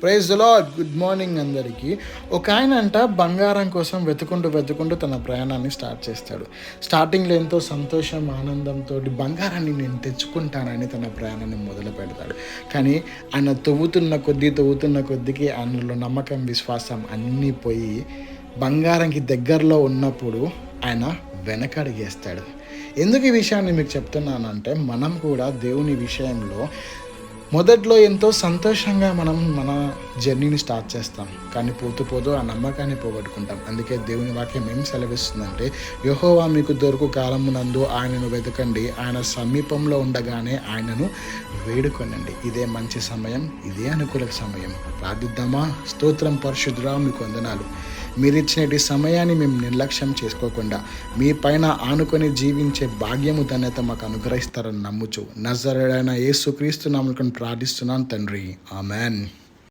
Praise the Lord. Good morning అందరికీ. ఒక ఆయన అంట బంగారం కోసం వెతుకుంటూ తన ప్రయాణాన్ని స్టార్ట్ చేస్తాడు. స్టార్టింగ్లో ఎంతో సంతోషం ఆనందంతో బంగారాన్ని నేను తెచ్చుకుంటానని తన ప్రయాణాన్ని మొదలు పెడతాడు. కానీ ఆయన తవ్వుతున్న కొద్దికి ఆయనలో నమ్మకం విశ్వాసం అన్నీ పోయి బంగారంకి దగ్గరలో ఉన్నప్పుడు ఆయన వెనకడిగేస్తాడు. ఎందుకు ఈ విషయాన్ని మీకు చెప్తున్నానంటే, మనం కూడా దేవుని విషయంలో మొదట్లో ఎంతో సంతోషంగా మన జర్నీని స్టార్ట్ చేస్తాం. కానీ పోతూ ఆ నమ్మకాన్ని పోగొట్టుకుంటాం. అందుకే దేవుని వాక్యం ఏం సెలవిస్తుందంటే, యెహోవా మీకు దొరుకు కాలమునందు ఆయనను వెతకండి, ఆయన సమీపంలో ఉండగానే ఆయనను వేడుకొనండి. ఇదే మంచి సమయం, ఇదే అనుకూల సమయం. ప్రార్థిద్దామా? స్తోత్రం పరిశుద్ధుడా, మీకు వందనాలు. మీరిచ్చినటి సమయాన్ని మేము నిర్లక్ష్యం చేసుకోకుండా మీ పైన ఆనుకొని జీవించే భాగ్యము ధన్యత మాకు అనుగ్రహిస్తారని నమ్ముచు నజరేయుడైన యేసుక్రీస్తు నామమున ప్రార్థిస్తున్నాను తండ్రి. ఆమెన్.